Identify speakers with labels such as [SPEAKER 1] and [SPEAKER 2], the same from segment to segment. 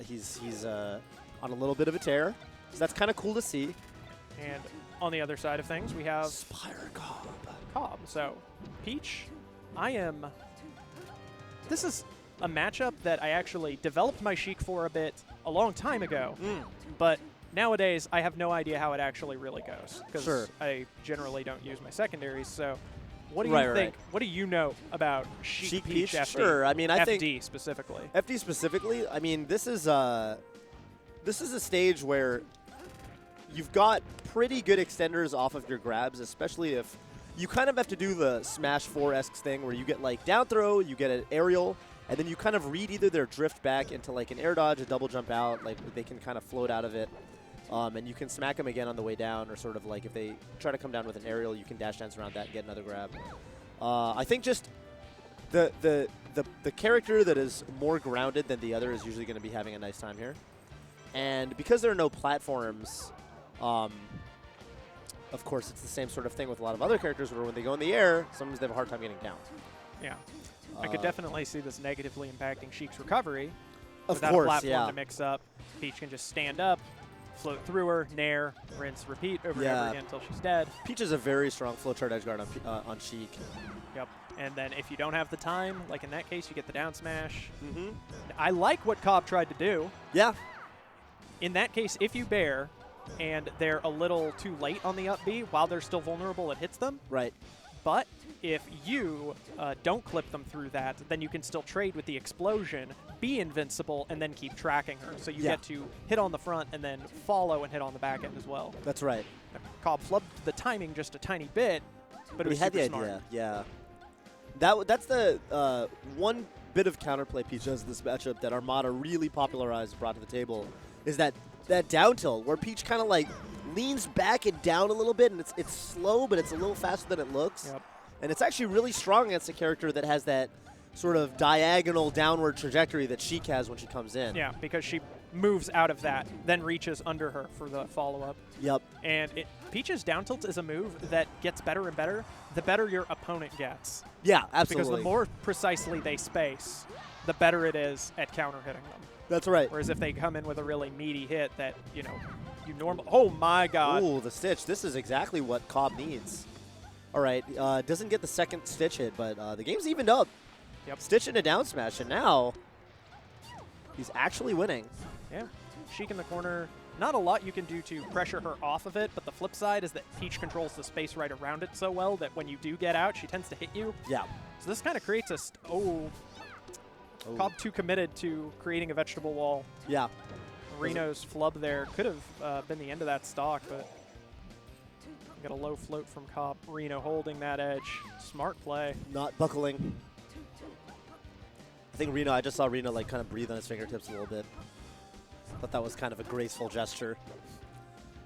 [SPEAKER 1] He's on a little bit of a tear, so that's kind of cool to see.
[SPEAKER 2] And on the other side of things, we have
[SPEAKER 1] Spire
[SPEAKER 2] Cobb. So Peach, this is a matchup that I actually developed my Shiek for a bit a long time ago, but nowadays I have no idea how it actually really goes because I generally don't use my secondaries. So what do you think?
[SPEAKER 1] Right.
[SPEAKER 2] What do you know about Shiek Peach FD?
[SPEAKER 1] Sure. I mean, I think
[SPEAKER 2] FD specifically.
[SPEAKER 1] FD specifically. I mean, this is a stage where you've got pretty good extenders off of your grabs, especially if you kind of have to do the Smash 4-esque thing where you get like down throw, you get an aerial, and then you kind of read either their drift back into like an air dodge, a double jump out, like they can kind of float out of it. And you can smack them again on the way down, or sort of like if they try to come down with an aerial, you can dash dance around that and get another grab. I think just the character that is more grounded than the other is usually going to be having a nice time here. And because there are no platforms, of course, it's the same sort of thing with a lot of other characters where when they go in the air, sometimes they have a hard time getting down.
[SPEAKER 2] Yeah. I could definitely see this negatively impacting Sheik's recovery.
[SPEAKER 1] Of
[SPEAKER 2] Without
[SPEAKER 1] course,
[SPEAKER 2] a platform
[SPEAKER 1] yeah.
[SPEAKER 2] to mix up, Peach can just stand up, float through her, nair, rinse, repeat over and over again until she's dead.
[SPEAKER 1] Peach is a very strong flowchart edge guard on Shiek.
[SPEAKER 2] Yep. And then if you don't have the time, like in that case, you get the down smash. I like what Cobb tried to do.
[SPEAKER 1] Yeah.
[SPEAKER 2] In that case, if you bear and they're a little too late on the up B while they're still vulnerable, it hits them.
[SPEAKER 1] Right.
[SPEAKER 2] But if you don't clip them through that, then you can still trade with the explosion, be invincible, and then keep tracking her. So you get to hit on the front and then follow and hit on the back end as well.
[SPEAKER 1] That's right.
[SPEAKER 2] Cobb flubbed the timing just a tiny bit, but it was
[SPEAKER 1] had
[SPEAKER 2] super
[SPEAKER 1] the
[SPEAKER 2] smart.
[SPEAKER 1] idea. Yeah. That's the one bit of counterplay Peach does in this matchup that Armada really popularized, brought to the table, is that down tilt where Peach kind of like leans back and down a little bit, and it's slow, but it's a little faster than it looks.
[SPEAKER 2] Yep.
[SPEAKER 1] And it's actually really strong against a character that has that sort of diagonal downward trajectory that Shiek has when she comes in.
[SPEAKER 2] Yeah, because she moves out of that, then reaches under her for the follow-up.
[SPEAKER 1] Yep.
[SPEAKER 2] And Peach's down tilt is a move that gets better and better the better your opponent gets.
[SPEAKER 1] Yeah, absolutely.
[SPEAKER 2] Because the more precisely they space, the better it is at counter-hitting them.
[SPEAKER 1] That's right.
[SPEAKER 2] Whereas if they come in with a really meaty hit that, you normal. Oh, my God.
[SPEAKER 1] Ooh, the stitch. This is exactly what Cobb needs. All right, doesn't get the second stitch hit, but the game's evened up.
[SPEAKER 2] Yep.
[SPEAKER 1] Stitch into down smash, and now he's actually winning.
[SPEAKER 2] Yeah. Shiek in the corner. Not a lot you can do to pressure her off of it, but the flip side is that Peach controls the space right around it so well that when you do get out, she tends to hit you.
[SPEAKER 1] Yeah.
[SPEAKER 2] So this kind of creates a... Cobb too committed to creating a vegetable wall.
[SPEAKER 1] Yeah.
[SPEAKER 2] Reno's flub there could have been the end of that stock, but got a low float from Cobb. Reno holding that edge. Smart play.
[SPEAKER 1] Not buckling. I think Reno, I just saw Reno like kind of breathe on his fingertips a little bit. Thought that was kind of a graceful gesture.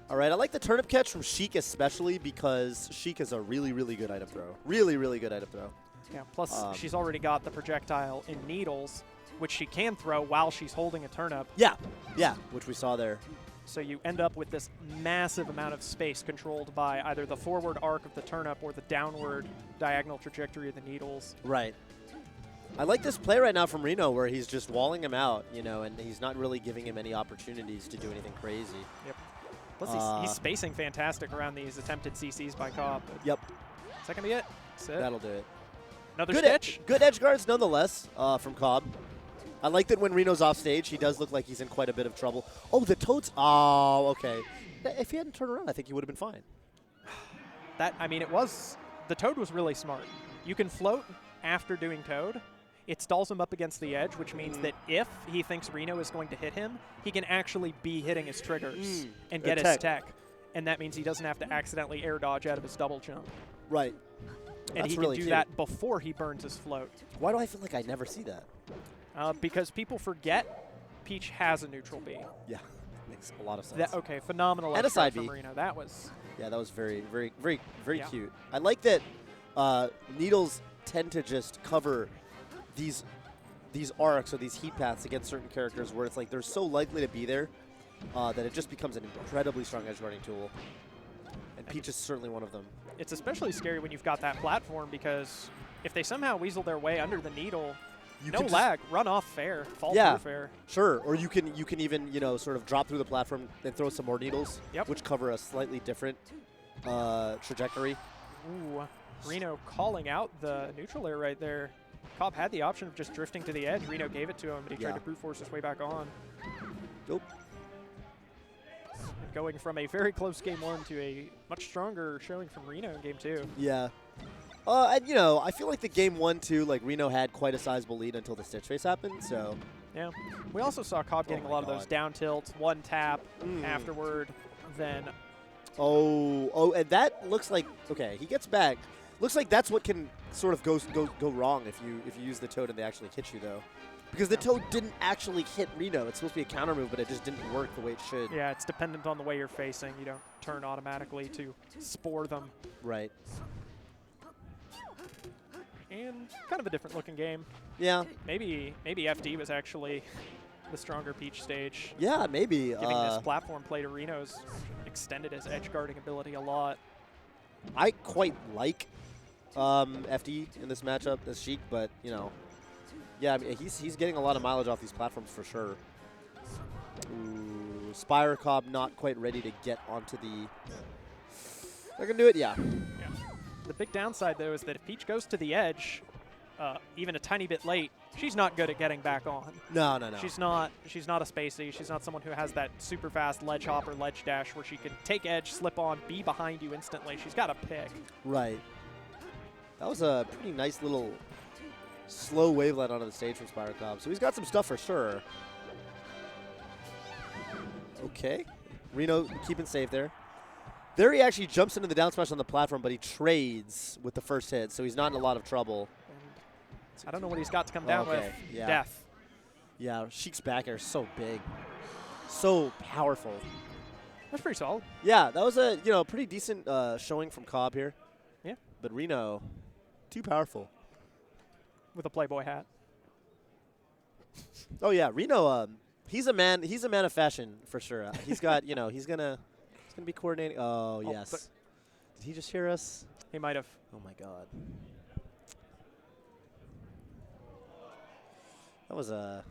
[SPEAKER 1] All right, I like the turnip catch from Shiek especially because Shiek is a really, really good item throw. Really, really good item throw.
[SPEAKER 2] Yeah, plus she's already got the projectile in needles, which she can throw while she's holding a turnip.
[SPEAKER 1] Yeah, yeah, which we saw there.
[SPEAKER 2] So you end up with this massive amount of space controlled by either the forward arc of the turnip or the downward diagonal trajectory of the needles.
[SPEAKER 1] Right. I like this play right now from Reno where he's just walling him out, and he's not really giving him any opportunities to do anything crazy.
[SPEAKER 2] Yep. Plus he's spacing fantastic around these attempted CCs by Cobb.
[SPEAKER 1] Yep.
[SPEAKER 2] Is that going to be it? That's it.
[SPEAKER 1] That'll do it.
[SPEAKER 2] Another
[SPEAKER 1] Good
[SPEAKER 2] stitch?
[SPEAKER 1] Good edge guards nonetheless from Cobb. I like that when Reno's off stage, he does look like he's in quite a bit of trouble. Oh, the Toad's... Oh, okay. If he hadn't turned around, I think he would have been fine.
[SPEAKER 2] It was... The Toad was really smart. You can float after doing Toad. It stalls him up against the edge, which means that if he thinks Reno is going to hit him, he can actually be hitting his triggers and get his tech. And that means he doesn't have to accidentally air dodge out of his double jump.
[SPEAKER 1] Right.
[SPEAKER 2] And he can do that before he burns his float.
[SPEAKER 1] Why do I feel like I never see that?
[SPEAKER 2] Because people forget Peach has a neutral B.
[SPEAKER 1] Yeah, makes a lot of sense.
[SPEAKER 2] Phenomenal.
[SPEAKER 1] And a side
[SPEAKER 2] from
[SPEAKER 1] B.
[SPEAKER 2] Reno. That was...
[SPEAKER 1] Yeah, that was very, very, very, very cute. I like that needles tend to just cover these arcs or these heat paths against certain characters where it's like they're so likely to be there that it just becomes an incredibly strong edge guarding tool. And Peach is certainly one of them.
[SPEAKER 2] It's especially scary when you've got that platform because if they somehow weasel their way under the needle, No lag. Run off fair. Fall
[SPEAKER 1] Yeah.
[SPEAKER 2] through fair.
[SPEAKER 1] Sure, or you can even, you know, sort of drop through the platform and throw some more needles,
[SPEAKER 2] Yep.
[SPEAKER 1] which cover a slightly different trajectory.
[SPEAKER 2] Ooh, Reno calling out the neutral air right there. Cobb had the option of just drifting to the edge. Reno gave it to him, but he tried to brute force his way back on.
[SPEAKER 1] Nope.
[SPEAKER 2] And going from a very close game 1 to a much stronger showing from Reno in game 2.
[SPEAKER 1] Yeah. And, you know, I feel like the game 1, too, like, Reno had quite a sizable lead until the stitch face happened, so.
[SPEAKER 2] Yeah. We also saw Cobb getting a lot of those down tilts, one tap afterward, then.
[SPEAKER 1] And that looks like, okay, he gets back. Looks like that's what can sort of go wrong if you use the toad and they actually hit you, though. Because the toad didn't actually hit Reno. It's supposed to be a counter move, but it just didn't work the way it should.
[SPEAKER 2] Yeah, it's dependent on the way you're facing. You don't turn automatically to spore them.
[SPEAKER 1] Right.
[SPEAKER 2] And kind of a different looking game.
[SPEAKER 1] Yeah.
[SPEAKER 2] Maybe FD was actually the stronger Peach stage.
[SPEAKER 1] Yeah, maybe.
[SPEAKER 2] Giving this platform play to Reno's extended his edge guarding ability a lot.
[SPEAKER 1] I quite like FD in this matchup as Shiek, but, you know, yeah, I mean, he's getting a lot of mileage off these platforms for sure. Ooh, Spire Cobb not quite ready to get onto the. I can do it, yeah.
[SPEAKER 2] The big downside, though, is that if Peach goes to the edge, even a tiny bit late, she's not good at getting back on.
[SPEAKER 1] No.
[SPEAKER 2] She's not a spacey. She's not someone who has that super fast ledge hop or ledge dash where she can take edge, slip on, be behind you instantly. She's got to pick.
[SPEAKER 1] Right. That was a pretty nice little slow wavelet onto the stage from Spire Cobb. So he's got some stuff for sure. Okay. Reno keeping safe there. There he actually jumps into the down smash on the platform, but he trades with the first hit, so he's not in a lot of trouble.
[SPEAKER 2] And I don't know what he's got to come down with.
[SPEAKER 1] Yeah.
[SPEAKER 2] Death.
[SPEAKER 1] Yeah, Sheik's back air is so big. So powerful.
[SPEAKER 2] That's pretty solid.
[SPEAKER 1] Yeah, that was a pretty decent showing from Cobb here.
[SPEAKER 2] Yeah.
[SPEAKER 1] But Reno, too powerful.
[SPEAKER 2] With a Playboy hat.
[SPEAKER 1] Oh yeah, Reno. He's a man of fashion for sure. He's got he's gonna be coordinating. Oh yes. Did he just hear us?
[SPEAKER 2] He might have.
[SPEAKER 1] Oh my God. That was a